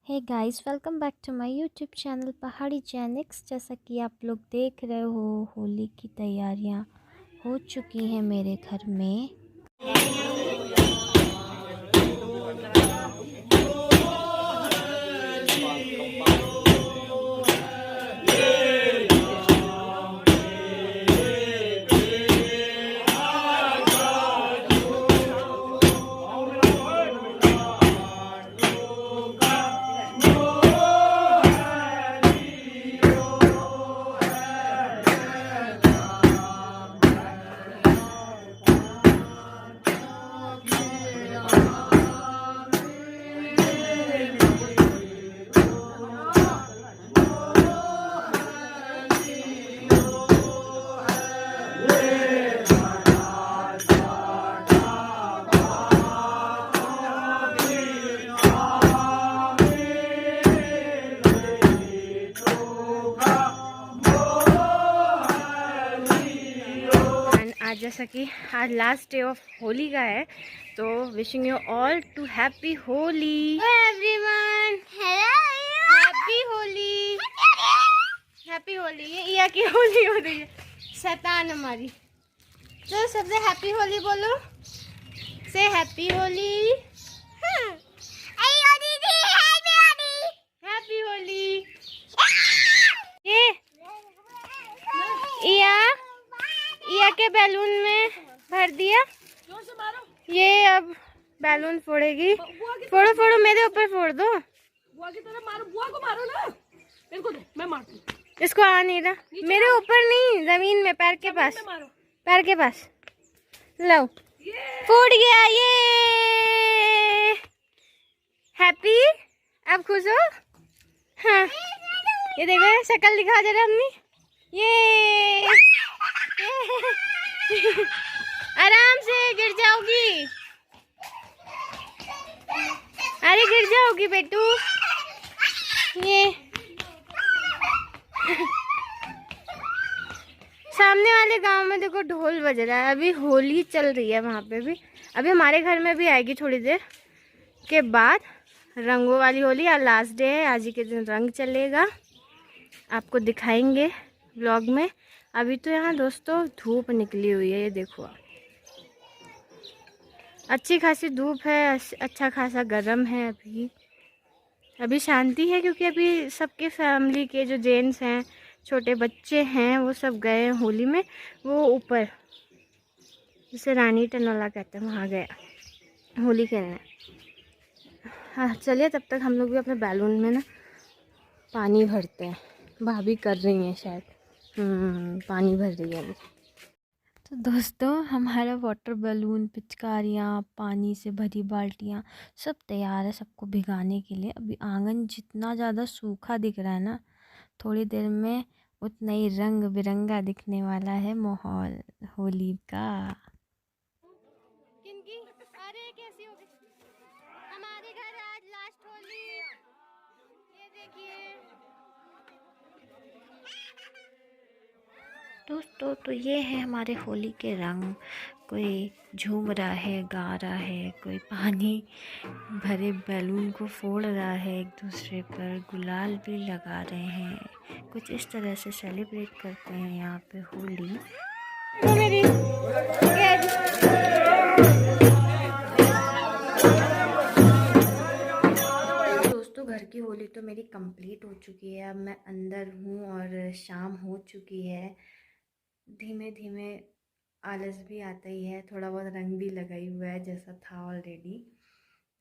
Hey guys, welcome back to my YouTube channel Pahadi जैनिक्स। जैसा कि आप लोग देख रहे हो, होली की तैयारियां हो चुकी हैं मेरे घर में। आज जैसा कि आज लास्ट डे ऑफ होली का है, तो wishing you all to happy Holi everyone. Happy Holi, happy Holi. ये इया की होली हो रही है, शैतान हमारी। तो सबसे हैप्पी होली बोलो, से हैप्पी होली। हैप्पी होली। ये इया के बैलून में भर दिया। ये अब बैलून फोड़ेगी। फोड़ो फोड़ो, मेरे ऊपर फोड़ दो। बुआ की तरह मारो, बुआ को मारो ना। मेरे को दे, मैं मारती हूँ। इसको आ नहीं रहा, मेरे ऊपर नहीं, जमीन में, पैर के पास, पैर के पास। लो, फूट गया। ये हैप्पी, अब खुश हो? हाँ, ये देखो शक्ल दिखा जरा अपनी। ये आराम से, गिर जाओगी। अरे गिर जाओगी बेटू। ये सामने वाले गांव में देखो ढोल बज रहा है, अभी होली चल रही है वहां पे भी। अभी हमारे घर में भी आएगी थोड़ी देर के बाद रंगों वाली होली। आज लास्ट डे है, आज ही के दिन रंग चलेगा, आपको दिखाएंगे व्लॉग में। अभी तो यहाँ दोस्तों धूप निकली हुई है, ये देखो, अच्छी खासी धूप है, अच्छा खासा गर्म है। अभी शांति है, क्योंकि अभी सबके फैमिली के जो जेंट्स हैं, छोटे बच्चे हैं, वो सब गए हैं होली में। वो ऊपर जिसे रानी टनोला कहते हैं, वहाँ गया होली खेलने। हाँ चलिए, तब तक हम लोग भी अपने बैलून में ना पानी भरते हैं। भाभी कर रही हैं शायद, पानी भर रही है अभी। तो दोस्तों, हमारा वाटर बैलून, पिचकारियाँ, पानी से भरी बाल्टियाँ सब तैयार है सबको भिगाने के लिए। अभी आंगन जितना ज़्यादा सूखा दिख रहा है ना, थोड़ी देर में उतना ही रंग बिरंगा दिखने वाला है माहौल होली का। किनकी? अरे कैसी हो गई हमारे घर आज लास्ट होली। ये देखिए दोस्तों, तो ये है हमारे होली के रंग। कोई झूम रहा है, गा रहा है, कोई पानी भरे बैलून को फोड़ रहा है, एक दूसरे पर गुलाल भी लगा रहे हैं। कुछ इस तरह से सेलिब्रेट करते हैं यहाँ पे होली। तो मेरी दोस्तों, घर की होली तो मेरी कंप्लीट हो चुकी है। अब मैं अंदर हूँ और शाम हो चुकी है। धीमे धीमे आलस भी आता ही है, थोड़ा बहुत रंग भी लगा ही हुआ है जैसा था ऑलरेडी।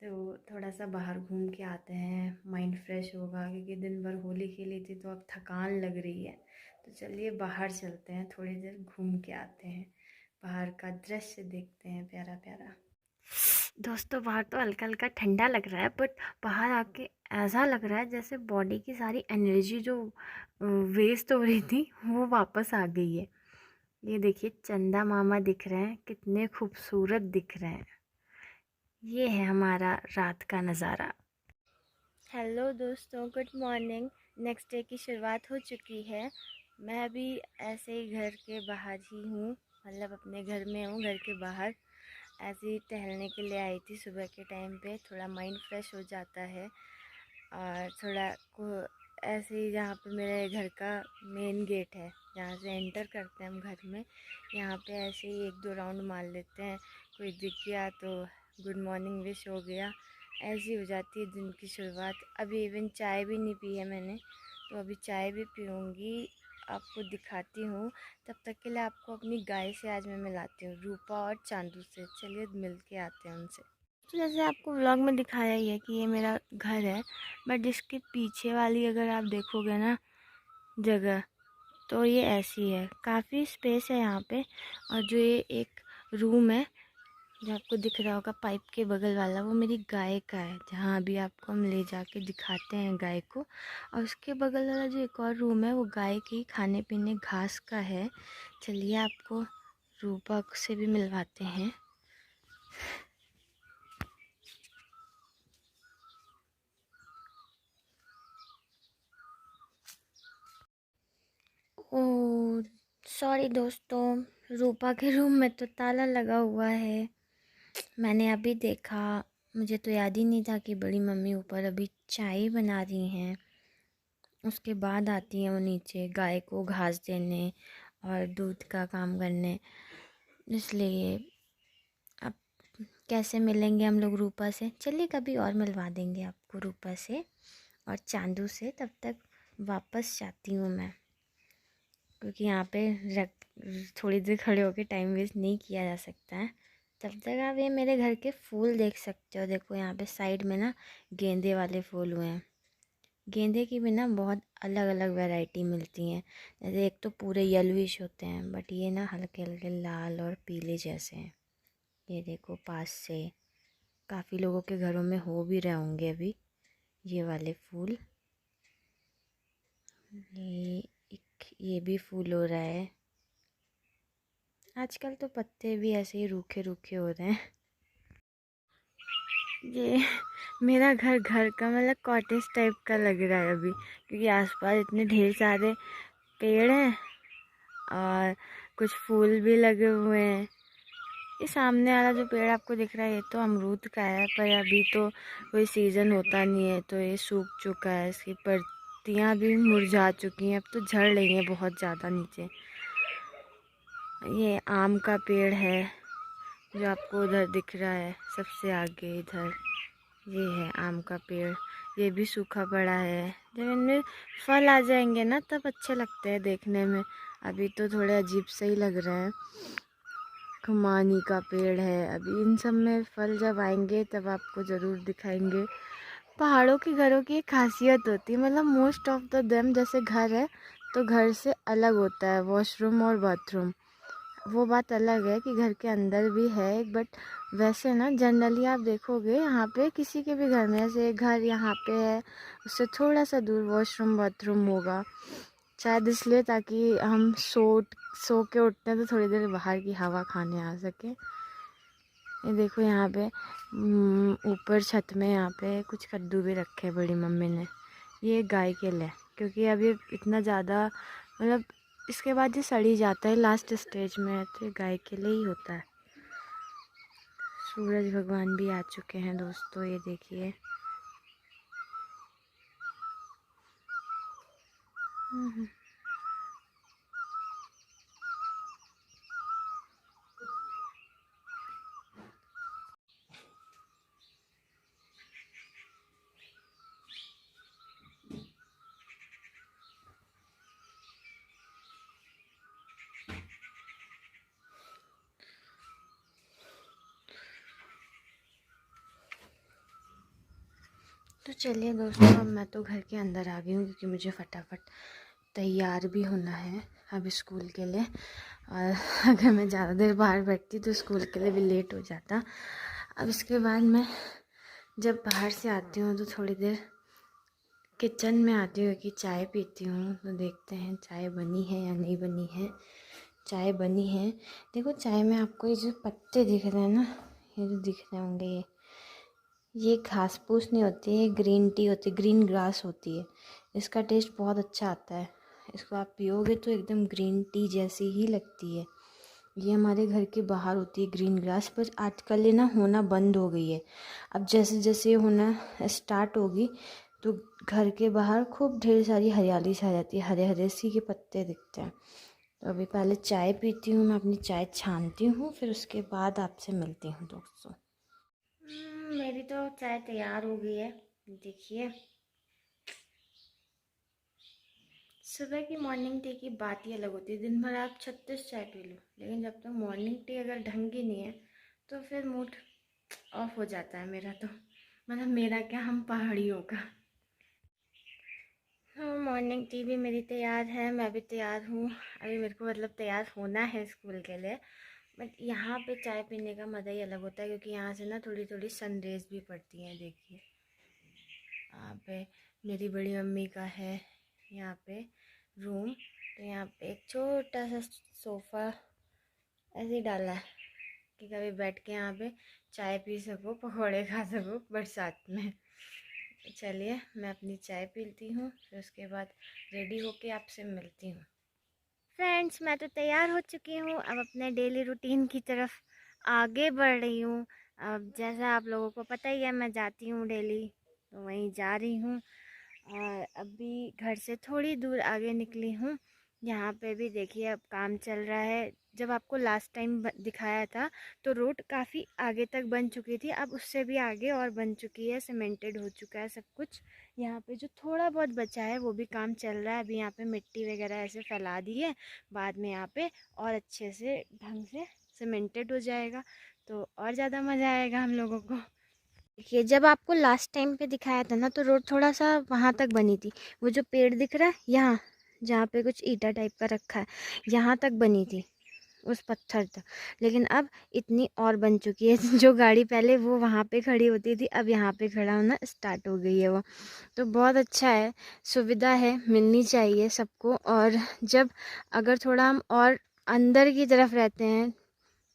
तो थोड़ा सा बाहर घूम के आते हैं, माइंड फ्रेश होगा, क्योंकि दिन भर होली खेली थी तो अब थकान लग रही है। तो चलिए बाहर चलते हैं, थोड़ी देर घूम के आते हैं, बाहर का दृश्य देखते हैं प्यारा प्यारा। दोस्तों, बाहर तो हल्का हल्का ठंडा लग रहा है, बट बाहर आके ऐसा लग रहा है जैसे बॉडी की सारी एनर्जी जो वेस्ट हो रही थी वो वापस आ गई है। ये देखिए, चंदा मामा दिख रहे हैं, कितने खूबसूरत दिख रहे हैं। ये है हमारा रात का नज़ारा। हेलो दोस्तों, गुड मॉर्निंग। नेक्स्ट डे की शुरुआत हो चुकी है। मैं अभी ऐसे ही घर के बाहर ही हूँ, मतलब अपने घर में हूँ, घर के बाहर ऐसे ही टहलने के लिए आई थी। सुबह के टाइम पे थोड़ा माइंड फ्रेश हो जाता है। और थोड़ा को ऐसे ही जहाँ पे मेरे घर का मेन गेट है, जहाँ से एंटर करते हैं हम घर में, यहाँ पे ऐसे ही एक दो राउंड मार लेते हैं। कोई दिख गया तो गुड मॉर्निंग विश हो गया, ऐसी हो जाती है दिन की शुरुआत। अभी इवन चाय भी नहीं पी है मैंने, तो अभी चाय भी पीऊँगी, आपको दिखाती हूँ। तब तक के लिए आपको अपनी गाय से आज मैं मिलाती हूँ, रूपा और चांदू से। चलिए मिल के आते हैं उनसे। तो जैसे आपको व्लॉग में दिखाया ही है कि ये मेरा घर है, बट इसके पीछे वाली अगर आप देखोगे ना जगह, तो ये ऐसी है, काफ़ी स्पेस है यहाँ पे। और जो ये एक रूम है जो आपको दिख रहा होगा पाइप के बगल वाला, वो मेरी गाय का है, जहाँ अभी आपको हम ले जाके दिखाते हैं गाय को। और उसके बगल वाला जो एक और रूम है वो गाय की खाने पीने घास का है। चलिए आपको रूपा से भी मिलवाते हैं। ओह सॉरी दोस्तों, रूपा के रूम में तो ताला लगा हुआ है। मैंने अभी देखा, मुझे तो याद ही नहीं था कि बड़ी मम्मी ऊपर अभी चाय बना रही हैं। उसके बाद आती हैं वो नीचे गाय को घास देने और दूध का काम करने। इसलिए अब कैसे मिलेंगे हम लोग रूपा से? चलिए कभी और मिलवा देंगे आपको रूपा से और चांदू से। तब तक वापस जाती हूँ मैं, क्योंकि यहाँ पे रख थोड़ी देर खड़े होकर टाइम वेस्ट नहीं किया जा सकता है। तब तक आप ये मेरे घर के फूल देख सकते हो। देखो यहाँ पे साइड में ना गेंदे वाले फूल हुए हैं। गेंदे की भी ना बहुत अलग अलग वैरायटी मिलती हैं। जैसे एक तो पूरे येलोइश होते हैं, बट ये ना हल्के हल्के लाल और पीले जैसे हैं। ये देखो पास से काफ़ी लोगों के घरों में हो भी रहे होंगे अभी ये वाले फूल। ये भी फूल हो रहा है। आजकल तो पत्ते भी ऐसे ही रूखे रूखे हो रहे हैं। ये मेरा घर घर का मतलब कॉटेज टाइप का लग रहा है अभी, क्योंकि आसपास इतने ढेर सारे पेड़ हैं और कुछ फूल भी लगे हुए हैं। ये सामने वाला जो पेड़ आपको दिख रहा है ये तो अमरूद का है, पर अभी तो कोई सीज़न होता नहीं है, तो ये सूख चुका है। इसकी पत्तियाँ भी मुरझा चुकी हैं, अब तो झड़ रही हैं बहुत ज़्यादा नीचे। ये आम का पेड़ है जो आपको उधर दिख रहा है सबसे आगे, इधर ये है आम का पेड़। ये भी सूखा पड़ा है। जब इनमें फल आ जाएंगे ना तब अच्छे लगते हैं देखने में, अभी तो थोड़े अजीब से ही लग रहे हैं। खुमानी का पेड़ है, अभी इन सब में फल जब आएंगे तब आपको ज़रूर दिखाएंगे। पहाड़ों के घरों की एक खासियत होती है, मतलब मोस्ट ऑफ द देम जैसे घर है तो घर से अलग होता है वॉशरूम और बाथरूम। वो बात अलग है कि घर के अंदर भी है, बट वैसे ना जनरली आप देखोगे यहाँ पे किसी के भी घर में, ऐसे घर यहाँ पे है उससे थोड़ा सा दूर वॉशरूम बाथरूम होगा। शायद इसलिए ताकि हम सो के उठते हैं तो थोड़ी देर बाहर की हवा खाने आ सके। ये देखो यहाँ पे ऊपर छत में यहाँ पे कुछ कद्दू भी रखे हैं बड़ी मम्मी ने। ये गाय के लिए, क्योंकि अब ये इतना ज़्यादा मतलब इसके बाद ये सड़ी जाता है लास्ट स्टेज में, तो ये गाय के लिए ही होता है। सूरज भगवान भी आ चुके हैं दोस्तों, ये देखिए। तो चलिए दोस्तों, अब मैं तो घर के अंदर आ गई हूँ, क्योंकि मुझे फटाफट तैयार भी होना है अब स्कूल के लिए। और अगर मैं ज़्यादा देर बाहर बैठती तो स्कूल के लिए भी लेट हो जाता। अब इसके बाद मैं जब बाहर से आती हूँ तो थोड़ी देर किचन में आती हूँ कि चाय पीती हूँ, तो देखते हैं चाय बनी है या नहीं बनी है। चाय बनी है। देखो चाय में आपको ये जो पत्ते दिख रहे हैं ना, ये जो दिख रहे होंगे, ये घास फूस नहीं होती है, ग्रीन टी होती है, ग्रीन ग्रास होती है। इसका टेस्ट बहुत अच्छा आता है। इसको आप पियोगे तो एकदम ग्रीन टी जैसी ही लगती है। ये हमारे घर के बाहर होती है ग्रीन ग्रास, पर आजकल ये ना होना बंद हो गई है। अब जैसे जैसे ये होना स्टार्ट होगी तो घर के बाहर खूब ढेर सारी हरियाली छा जाती है, हरे हरे सी के पत्ते दिखते हैं। तो अभी पहले चाय पीती हूँ, मैं अपनी चाय छानती हूँ, फिर उसके बाद आपसे मिलती हूँ दोस्तों। मेरी तो चाय तैयार हो गई है। देखिए, सुबह की मॉर्निंग टी की बात ही अलग होती है। दिन भर आप 36 चाय पी लो, लेकिन जब तक मॉर्निंग टी अगर ढंग की नहीं है तो फिर मूड ऑफ हो जाता है मेरा। तो मतलब मेरा क्या, हम पहाड़ियों का। हाँ, मॉर्निंग टी भी मेरी तैयार है, मैं भी तैयार हूँ। अभी मेरे को मतलब तैयार होना है स्कूल के लिए। बट यहाँ पे चाय पीने का मज़ा ही अलग होता है, क्योंकि यहाँ से ना थोड़ी थोड़ी सनरेज भी पड़ती हैं। देखिए, यहाँ पे मेरी बड़ी मम्मी का है यहाँ पे रूम। तो यहाँ पे एक छोटा सा सोफ़ा ऐसे ही डाला है कि कभी बैठ के यहाँ पे चाय पी सको, पकौड़े खा सको बरसात में। चलिए, मैं अपनी चाय पीती हूँ, फिर उसके बाद रेडी होके आपसे मिलती हूँ। फ्रेंड्स, मैं तो तैयार हो चुकी हूँ, अब अपने डेली रूटीन की तरफ आगे बढ़ रही हूँ। अब जैसा आप लोगों को पता ही है, मैं जाती हूँ डेली, तो वहीं जा रही हूँ। और अभी घर से थोड़ी दूर आगे निकली हूँ। यहाँ पे भी देखिए अब काम चल रहा है। जब आपको लास्ट टाइम दिखाया था तो रोड काफ़ी आगे तक बन चुकी थी, अब उससे भी आगे और बन चुकी है, सीमेंटेड हो चुका है सब कुछ। यहाँ पे जो थोड़ा बहुत बचा है वो भी काम चल रहा है। अभी यहाँ पे मिट्टी वगैरह ऐसे फैला दी है, बाद में यहाँ पे और अच्छे से ढंग से सीमेंटेड हो जाएगा, तो और ज़्यादा मज़ा आएगा हम लोगों को। देखिए, जब आपको लास्ट टाइम पे दिखाया था ना तो रोड थोड़ा सा वहाँ तक बनी थी। वो जो पेड़ दिख रहा है यहाँ, जहाँ पे कुछ ईटा टाइप का रखा है, यहाँ तक बनी थी, उस पत्थर तक। लेकिन अब इतनी और बन चुकी है जो गाड़ी पहले वो वहाँ पे खड़ी होती थी, अब यहाँ पे खड़ा होना स्टार्ट हो गई है वो। तो बहुत अच्छा है, सुविधा है, मिलनी चाहिए सबको। और जब अगर थोड़ा हम और अंदर की तरफ रहते हैं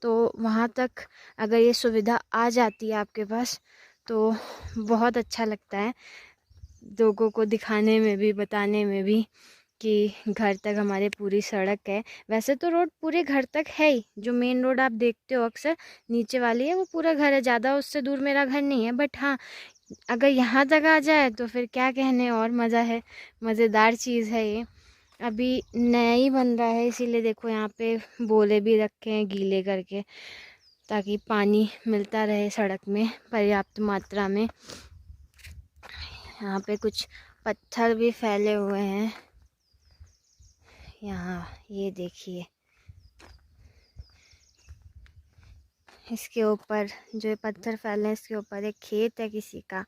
तो वहाँ तक अगर ये सुविधा आ जाती है आपके पास तो बहुत अच्छा लगता है लोगों को दिखाने में भी, बताने में भी कि घर तक हमारे पूरी सड़क है। वैसे तो रोड पूरे घर तक है ही, जो मेन रोड आप देखते हो अक्सर नीचे वाली है वो पूरा घर है, ज़्यादा उससे दूर मेरा घर नहीं है। बट हाँ, अगर यहाँ तक आ जाए तो फिर क्या कहने, और मज़ा है, मज़ेदार चीज़ है ये। अभी नया ही बन रहा है, इसीलिए देखो यहाँ पे बोले भी रखे हैं गीले करके, ताकि पानी मिलता रहे सड़क में पर्याप्त मात्रा में। यहाँ पे कुछ पत्थर भी फैले हुए हैं यहाँ, ये देखिए, इसके ऊपर जो पत्थर फैले हैं इसके ऊपर एक खेत है किसी का।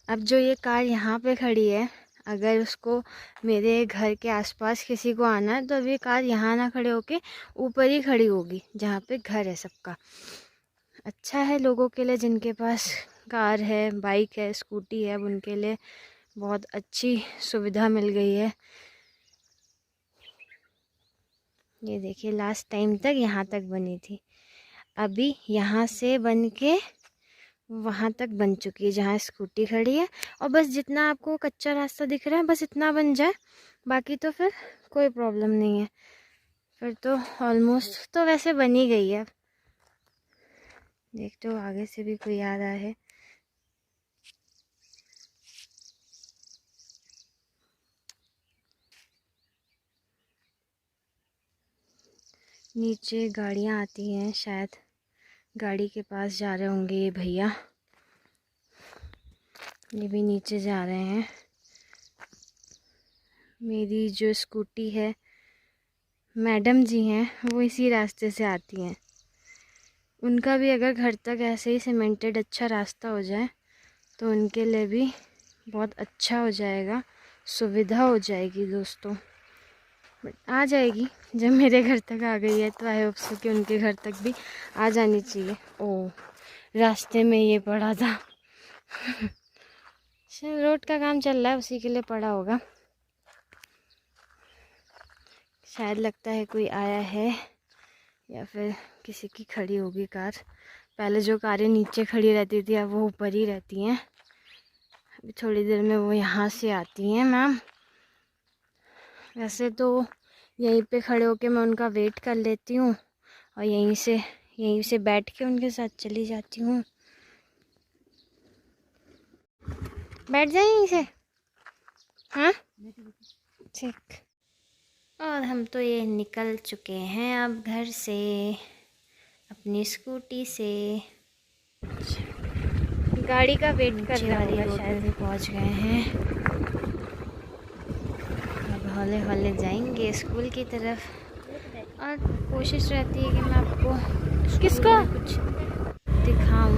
अब जो ये कार यहाँ पे खड़ी है, अगर उसको मेरे घर के आसपास किसी को आना है तो अब ये कार यहाँ ना खड़े होके ऊपर ही खड़ी होगी जहाँ पे घर है सबका। अच्छा है लोगों के लिए जिनके पास कार है, बाइक है, स्कूटी है, अब उनके लिए बहुत अच्छी सुविधा मिल गई है। ये देखिए, लास्ट टाइम तक यहाँ तक बनी थी, अभी यहाँ से बन के वहाँ तक बन चुकी है जहाँ स्कूटी खड़ी है। और बस जितना आपको कच्चा रास्ता दिख रहा है बस इतना बन जाए, बाकी तो फिर कोई प्रॉब्लम नहीं है, फिर तो ऑलमोस्ट तो वैसे बन ही गई है। देखते हो आगे से भी कोई आ रहा है। नीचे गाड़ियाँ आती हैं, शायद गाड़ी के पास जा रहे होंगे ये भैया, ये भी नीचे जा रहे हैं। मेरी जो स्कूटी है, मैडम जी हैं वो इसी रास्ते से आती हैं। उनका भी अगर घर तक ऐसे ही सीमेंटेड अच्छा रास्ता हो जाए तो उनके लिए भी बहुत अच्छा हो जाएगा, सुविधा हो जाएगी दोस्तों। बट आ जाएगी, जब मेरे घर तक आ गई है तो आई होप सो कि उनके घर तक भी आ जानी चाहिए। ओ, रास्ते में ये पड़ा था रोड का काम चल रहा है उसी के लिए पड़ा होगा शायद, लगता है कोई आया है या फिर किसी की खड़ी होगी कार। पहले जो कारें नीचे खड़ी रहती थी अब वो ऊपर ही रहती हैं। अभी थोड़ी देर में वो यहाँ से आती हैं मैम। वैसे तो यहीं पे खड़े होके मैं उनका वेट कर लेती हूँ और यहीं से बैठ के उनके साथ चली जाती हूँ। बैठ जाए यहीं से। हाँ ठीक। और हम तो ये निकल चुके हैं अब घर से अपनी स्कूटी से। गाड़ी का वेट कर रहे होगा शायद। भी पहुंच गए हैं। अब हौले हौले जाएंगे स्कूल की तरफ। और कोशिश रहती है कि मैं आपको किसको कुछ दिखाऊं,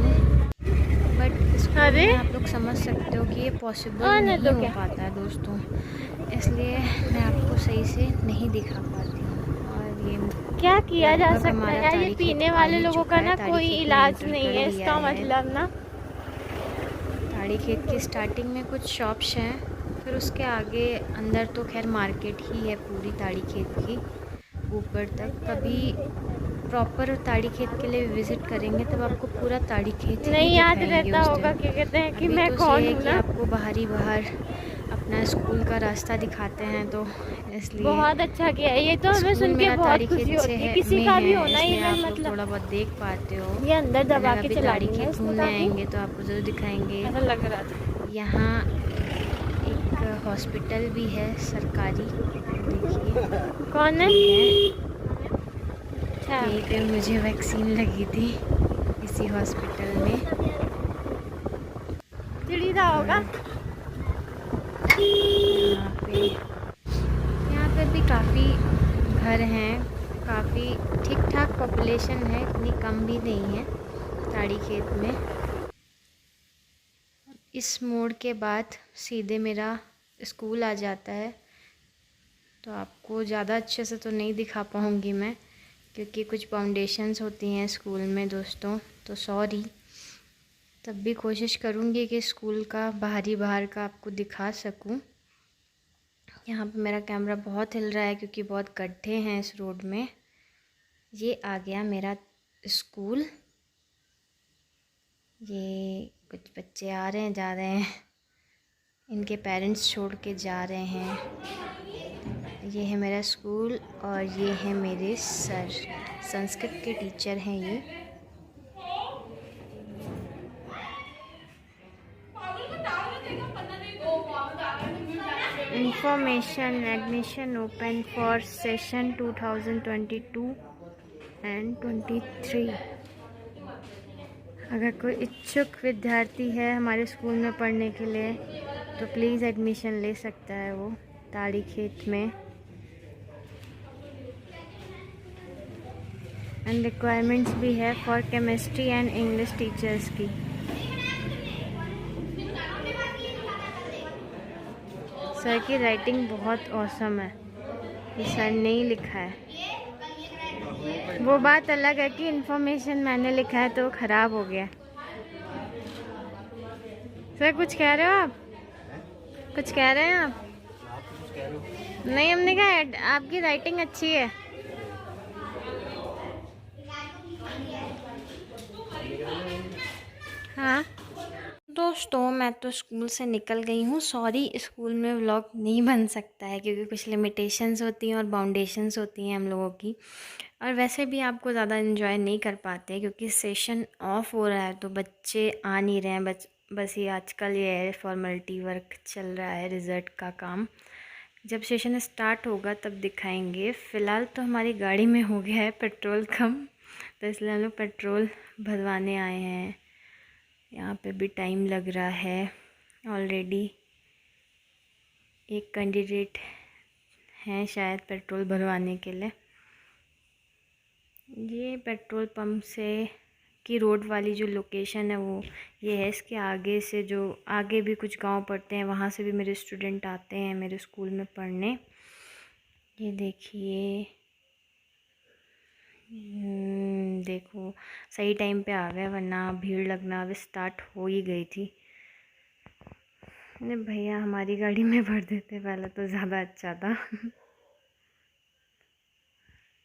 बट अरे आप लोग समझ सकते हो कि ये पॉसिबल नहीं हो पाता है दोस्तों, इसलिए मैं आपको सही से नहीं दिखा पाती हूँ। और ये क्या किया जा सकता है यार, ये पीने वाले लोगों का ना कोई इलाज नहीं है इसका मतलब ना। ताड़ी खेत की स्टार्टिंग में कुछ शॉप्स हैं, फिर उसके आगे अंदर तो खैर मार्केट ही है पूरी ताड़ी खेत की ऊपर तक। कभी प्रॉपर ताड़ी खेत के लिए विजिट करेंगे तब आपको पूरा ताड़ी खेत नहीं याद रहता होगा क्या कहते हैं कि मैं कौन हूँ ना। आपको बाहर अपना स्कूल का रास्ता दिखाते हैं तो इसलिए बहुत अच्छा किया है। ये तो हमें सुन के बहुत खुशी होती है, किसी का भी होना ही है, मतलब थोड़ा बहुत देख पाते हो। ये अंदर दबा के चला ताड़ी खेत घूमने आएंगे तो आपको जरूर दिखाएंगे। ऐसा लग रहा था। यहाँ एक हॉस्पिटल भी है सरकारी, देखिए कौन है। यहीं पे मुझे वैक्सीन लगी थी इसी हॉस्पिटल में। चिड़ीदा होगा। यहाँ पे भी काफ़ी घर हैं, काफ़ी ठीक ठाक पॉपुलेशन है, इतनी कम भी नहीं है ताड़ी खेत में। इस मोड़ के बाद सीधे मेरा स्कूल आ जाता है, तो आपको ज़्यादा अच्छे से तो नहीं दिखा पाऊँगी मैं क्योंकि कुछ फाउंडेशंस होती हैं स्कूल में दोस्तों, तो सॉरी। तब भी कोशिश करूँगी कि स्कूल का बाहर का आपको दिखा सकूँ। यहाँ पे मेरा कैमरा बहुत हिल रहा है क्योंकि बहुत गड्ढे हैं इस रोड में। ये आ गया मेरा स्कूल। ये कुछ बच्चे आ रहे हैं जा रहे हैं, इनके पेरेंट्स छोड़ के जा रहे हैं। ये है मेरा स्कूल और ये है मेरे सर, संस्कृत के टीचर हैं ये। Information admission open for session 2022 and 23। अगर कोई इच्छुक विद्यार्थी है हमारे स्कूल में पढ़ने के लिए तो प्लीज़ एडमिशन ले सकता है वो ताड़ी खेत में। एंड रिक्वायरमेंट्स भी है for chemistry and English teachers की। सर की राइटिंग बहुत ऑसम है, ये सर ने ही लिखा है। वो बात अलग है कि इन्फॉर्मेशन मैंने लिखा है तो ख़राब हो गया। सर कुछ कह रहे हो आप? कुछ कह रहे हैं आप? नहीं, हमने कहा आपकी राइटिंग अच्छी है। हाँ दोस्तों, मैं तो स्कूल से निकल गई हूँ। सॉरी, स्कूल में व्लॉग नहीं बन सकता है क्योंकि कुछ लिमिटेशंस होती हैं और बाउंडेशंस होती हैं हम लोगों की, और वैसे भी आपको ज़्यादा इन्जॉय नहीं कर पाते क्योंकि सेशन ऑफ हो रहा है तो बच्चे आ नहीं रहे हैं। बस ये आजकल ये है फॉर्मेलिटी वर्क चल रहा है, रिज़ल्ट का काम। जब सेशन स्टार्ट होगा तब दिखाएंगे। फ़िलहाल तो हमारी गाड़ी में हो गया है पेट्रोल कम, तो इसलिए हम लोग पेट्रोल भरवाने आए हैं। यहाँ पे भी टाइम लग रहा है। ऑलरेडी एक कैंडिडेट हैं शायद पेट्रोल भरवाने के लिए। ये पेट्रोल पंप से की रोड वाली जो लोकेशन है वो ये है। इसके आगे से जो आगे भी कुछ गांव पड़ते हैं वहाँ से भी मेरे स्टूडेंट आते हैं मेरे स्कूल में पढ़ने। ये देखिए, देखो सही टाइम पे आ गए, वरना भीड़ लगना अब स्टार्ट हो ही गई थी। अरे भैया हमारी गाड़ी में भर देते पहले तो ज़्यादा अच्छा था।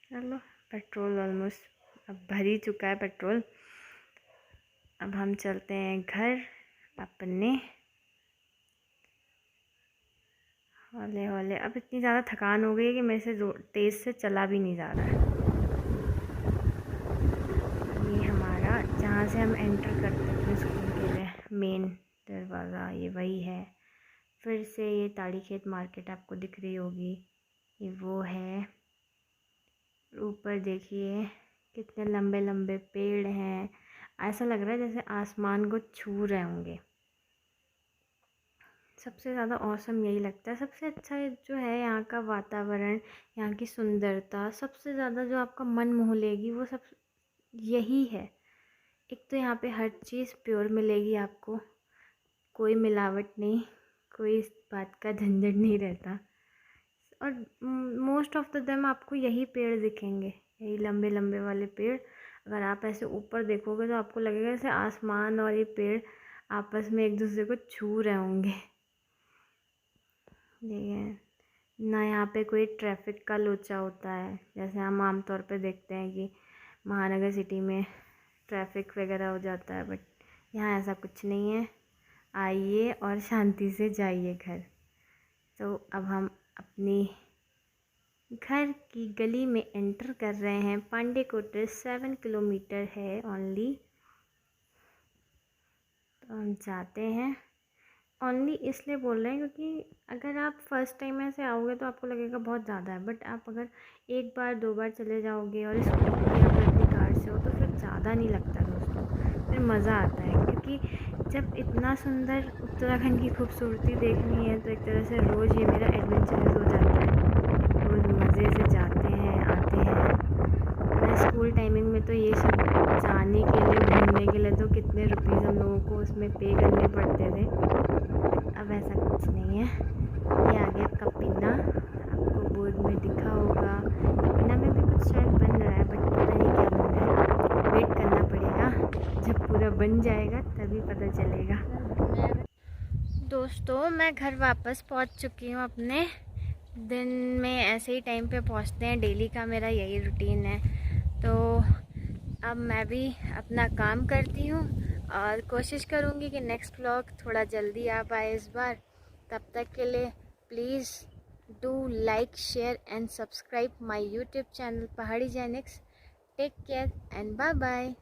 चलो, पेट्रोल ऑलमोस्ट अब भर ही चुका है पेट्रोल। अब हम चलते हैं घर अपने हौले हौले। अब इतनी ज़्यादा थकान हो गई है कि मेरे से तेज़ से चला भी नहीं जा रहा है। ये हमारा जहाँ से हम एंटर करते हैं स्कूल के लिए मेन दरवाज़ा ये वही है। फिर से ये ताड़ी खेत मार्केट आपको दिख रही होगी, ये वो है। ऊपर देखिए कितने लंबे लंबे पेड़ हैं, ऐसा लग रहा है जैसे आसमान को छू रहे होंगे। सबसे ज़्यादा औसम यही लगता है, सबसे अच्छा जो है यहाँ का वातावरण, यहाँ की सुंदरता, सबसे ज़्यादा जो आपका मन मोह लेगी वो सब यही है। एक तो यहाँ पे हर चीज़ प्योर मिलेगी आपको, कोई मिलावट नहीं, कोई इस बात का झंझट नहीं रहता। और मोस्ट ऑफ द टाइम आपको यही पेड़ दिखेंगे, यही लंबे लंबे वाले पेड़। अगर आप ऐसे ऊपर देखोगे तो आपको लगेगा जैसे आसमान और ये पेड़ आपस में एक दूसरे को छू रहे होंगे। देखिए ना, यहाँ पे कोई ट्रैफिक का लोचा होता है जैसे हम आमतौर पे देखते हैं कि महानगर सिटी में ट्रैफिक वगैरह हो जाता है, बट यहाँ ऐसा कुछ नहीं है। आइए और शांति से जाइए घर। तो अब हम अपनी घर की गली में एंटर कर रहे हैं। पांडे क्वार्टर 7 किलोमीटर है ओनली, तो हम जाते हैं। ओनली इसलिए बोल रहे हैं क्योंकि अगर आप फर्स्ट टाइम ऐसे आओगे तो आपको लगेगा बहुत ज़्यादा है, बट आप अगर एक बार 2 बार चले जाओगे और स्कूटी या फिर अपनी कार से हो तो फिर ज़्यादा नहीं लगता दोस्तों, फिर मज़ा आता है। क्योंकि जब इतना सुंदर उत्तराखंड की खूबसूरती देखनी है तो एक तरह से रोज़ ये मेरा एडवेंचरस हो जाता है। रोज़ मज़े से जाते हैं आते हैं। मैं स्कूल टाइमिंग में तो ये सब जाने के लिए घूमने के लिए तो कितने रुपीज़ हम लोगों को उसमें पे करने पड़ते थे, अब ऐसा कुछ नहीं है। ये आ गया कपिना, आपको बोर्ड में दिखा होगा। कपिना में भी कुछ शायद बन रहा है, बट पता नहीं क्या बन रहा है, वेट करना पड़ेगा, जब पूरा बन जाएगा तभी पता चलेगा। दोस्तों मैं घर वापस पहुंच चुकी हूं अपने। दिन में ऐसे ही टाइम पे पहुंचते हैं, डेली का मेरा यही रूटीन है। तो अब मैं भी अपना काम करती हूँ और कोशिश करूँगी कि नेक्स्ट व्लॉग थोड़ा जल्दी आ पाए इस बार। तब तक के लिए please do like share and subscribe my YouTube channel Pahadi Genix. Take care and bye bye.